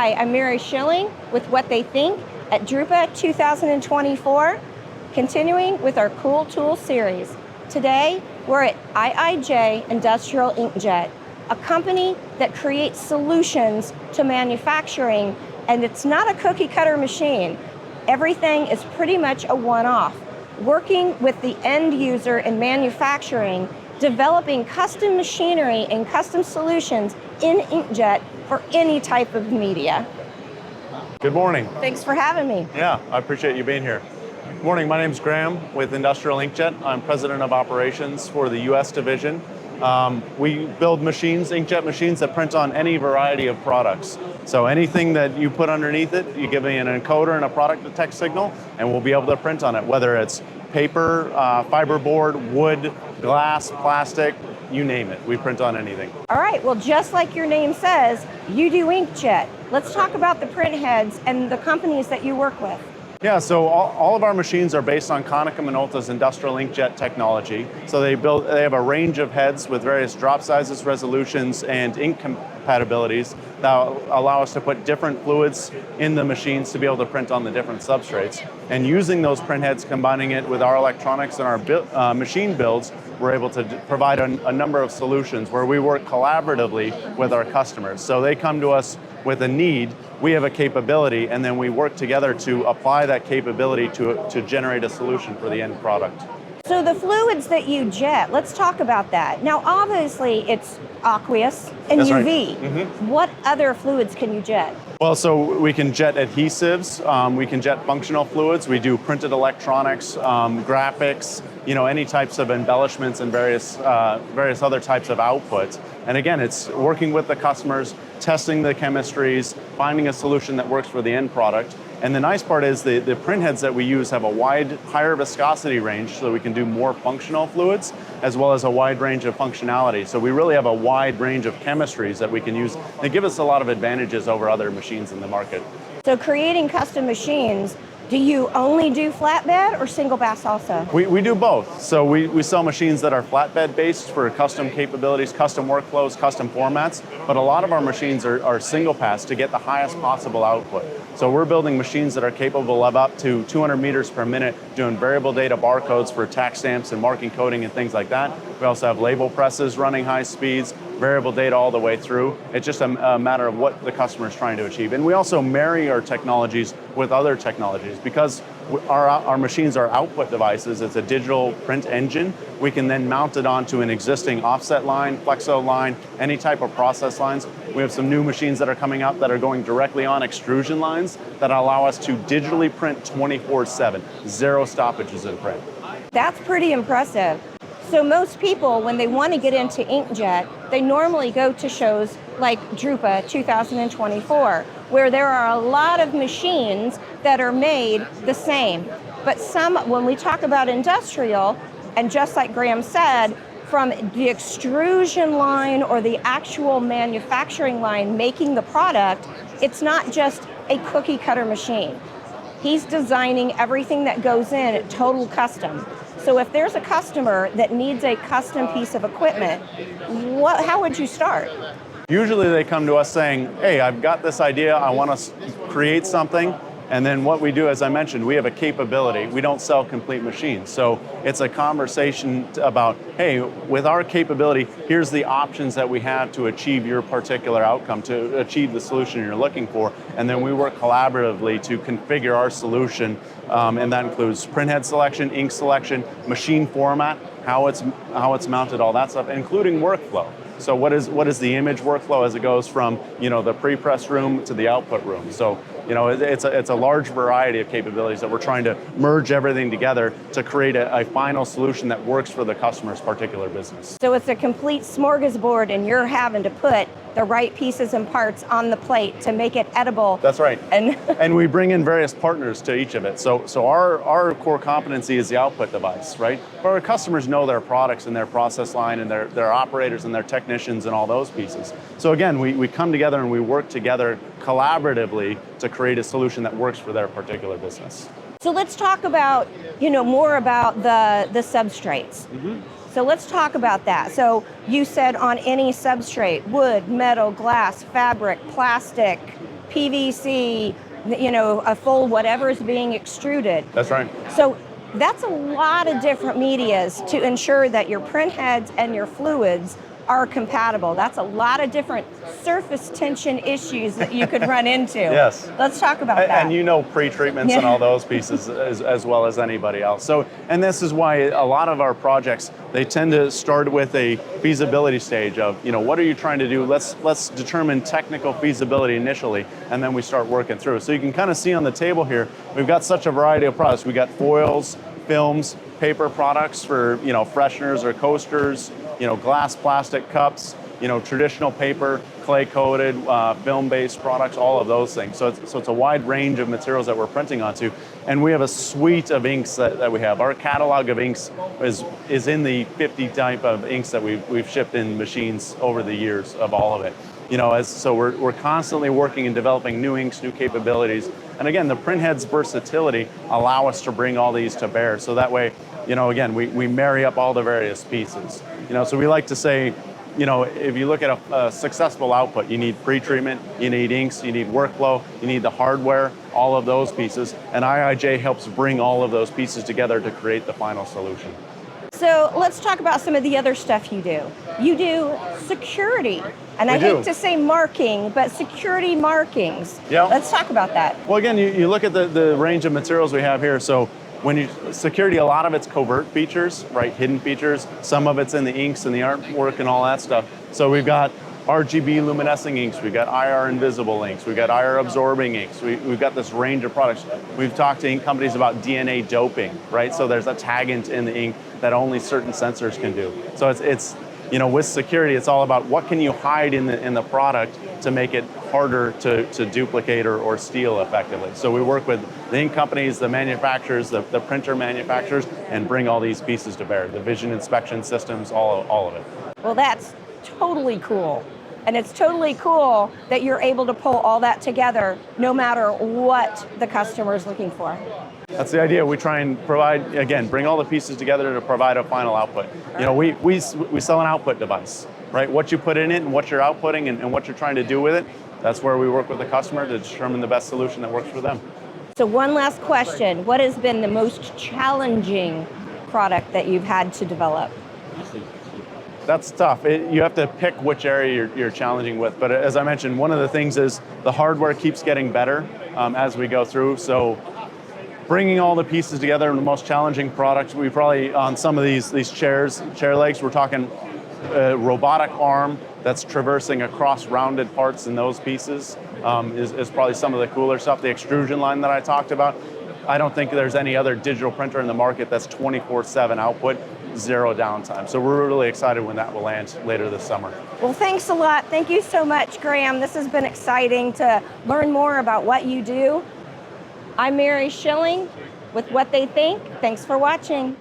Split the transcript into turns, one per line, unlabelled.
Hi, I'm Mary Schilling with What They Think at Drupa 2024, continuing with our Cool Tool series. Today, we're at IIJ Industrial Inkjet, a company that creates solutions to manufacturing, and it's not a cookie cutter machine. Everything is pretty much a one-off. Working with the end user in manufacturing, developing custom machinery and custom solutions in inkjet for any type of media.
Good morning.
Thanks for having me.
Yeah, I appreciate you being here. Good morning, my name's Graham with Industrial Inkjet. I'm President of Operations for the US division. We build machines, inkjet machines that print on any variety of products. So anything that you put underneath it, you give me an encoder and a product detect signal, and we'll be able to print on it, whether it's paper, fiberboard, wood, glass, plastic, you name it. We print on anything.
All right, well, just like your name says, you do inkjet. Let's talk about the print heads and the companies that you work with.
Yeah, so all of our machines are based on Konica Minolta's industrial inkjet technology. So they have a range of heads with various drop sizes, resolutions, and ink compatibilities that allow us to put different fluids in the machines to be able to print on the different substrates. And using those print heads, combining it with our electronics and our machine builds, we're able to provide a number of solutions where we work collaboratively with our customers. So they come to us with a need, we have a capability, and then we work together to apply that capability to generate a solution for the end product.
So the fluids that you jet, let's talk about that. Now, obviously, it's aqueous and
That's
UV.
Right. Mm-hmm.
What other fluids can you jet?
Well, so we can jet adhesives, we can jet functional fluids, we do printed electronics, graphics, any types of embellishments and various other types of outputs. And again, it's working with the customers, testing the chemistries, finding a solution that works for the end product. And the nice part is the print heads that we use have a higher viscosity range, so we can do more functional fluids, as well as a wide range of functionality. So we really have a wide range of chemistries that we can use. They give us a lot of advantages over other machines in the market.
So creating custom machines, do you only do flatbed or single pass also?
We do both. So we sell machines that are flatbed based for custom capabilities, custom workflows, custom formats, but a lot of our machines are single pass to get the highest possible output. So we're building machines that are capable of up to 200 meters per minute, doing variable data barcodes for tax stamps and marking coding and things like that. We also have label presses running high speeds, variable data all the way through. It's just a matter of what the customer is trying to achieve. And we also marry our technologies with other technologies. Because our machines are output devices, it's a digital print engine, we can then mount it onto an existing offset line, flexo line, any type of process lines. We have some new machines that are coming up that are going directly on extrusion lines that allow us to digitally print 24/7, zero stoppages in print.
That's pretty impressive. So most people, when they want to get into inkjet, they normally go to shows like Drupa 2024, where there are a lot of machines that are made the same. But when we talk about industrial, and just like Graham said, from the extrusion line or the actual manufacturing line making the product, it's not just a cookie cutter machine. He's designing everything that goes in total custom. So if there's a customer that needs a custom piece of equipment, how would you start?
Usually they come to us saying, hey, I've got this idea, I want to create something. And then what we do, as I mentioned, we have a capability. We don't sell complete machines. So it's a conversation about, hey, with our capability, here's the options that we have to achieve your particular outcome, to achieve the solution you're looking for. And then we work collaboratively to configure our solution. And that includes printhead selection, ink selection, machine format, how it's mounted, all that stuff, including workflow. So what is the image workflow as it goes from the pre-press room to the output room? So it's a large variety of capabilities that we're trying to merge everything together to create a final solution that works for the customer's particular business.
So it's a complete smorgasbord, and you're having to put the right pieces and parts on the plate to make it edible.
That's right. And we bring in various partners to each of it. So our core competency is the output device, right? But our customers know their products and their process line and their operators and their technicians and all those pieces. So again, we come together and we work together collaboratively to create a solution that works for their particular business.
So let's talk about, more about the substrates. Mm-hmm. So let's talk about that. So you said on any substrate, wood, metal, glass, fabric, plastic, PVC, a full whatever is being extruded.
That's right.
So that's a lot of different medias to ensure that your print heads and your fluids are compatible. That's a lot of different surface tension issues that you could run into.
Yes.
Let's talk about that.
And pre-treatments and all those pieces as well as anybody else. So, and this is why a lot of our projects, they tend to start with a feasibility stage of, what are you trying to do? Let's determine technical feasibility initially, and then we start working through. So you can kind of see on the table here, we've got such a variety of products. We got foils, films, paper products for, fresheners or coasters, glass, plastic cups, traditional paper, clay-coated, film-based products, all of those things. So it's a wide range of materials that we're printing onto. And we have a suite of inks that we have. Our catalog of inks is in the 50 type of inks that we've shipped in machines over the years of all of it. So we're constantly working and developing new inks, new capabilities. And again, the print head's versatility allow us to bring all these to bear. So that way, again, we marry up all the various pieces. So we like to say, if you look at a successful output, you need pre-treatment, you need inks, you need workflow, you need the hardware, all of those pieces. And IIJ helps bring all of those pieces together to create the final solution.
So let's talk about some of the other stuff you do. You do security. And I hate to say marking, but security markings.
Yeah.
Let's talk about that.
Well, again, you look at the range of materials we have here. So security, a lot of it's covert features, right? Hidden features. Some of it's in the inks and the artwork and all that stuff. So we've got RGB luminescing inks, we've got IR invisible inks, we've got IR absorbing inks, we've got this range of products. We've talked to ink companies about DNA doping, right? So there's a tagant in the ink that only certain sensors can do. So it's with security, it's all about what can you hide in the product to make it harder to duplicate or steal effectively. So we work with the ink companies, the manufacturers, the printer manufacturers, and bring all these pieces to bear. The vision inspection systems, all of it.
Well, that's totally cool. And it's totally cool that you're able to pull all that together no matter what the customer is looking for.
That's the idea. We try and provide, again, bring all the pieces together to provide a final output. We sell an output device, right? What you put in it and what you're outputting and what you're trying to do with it, that's where we work with the customer to determine the best solution that works for them.
So one last question. What has been the most challenging product that you've had to develop?
That's tough. You have to pick which area you're challenging with. But as I mentioned, one of the things is the hardware keeps getting better as we go through. So bringing all the pieces together in the most challenging product, we probably, on some of these chair legs, we're talking a robotic arm that's traversing across rounded parts in those pieces is probably some of the cooler stuff. The extrusion line that I talked about, I don't think there's any other digital printer in the market that's 24/7 output, 0 downtime. So we're really excited when that will land later this summer.
Well, thanks a lot. Thank you so much, Graham. This has been exciting to learn more about what you do. I'm Mary Schilling with What They Think. Thanks for watching.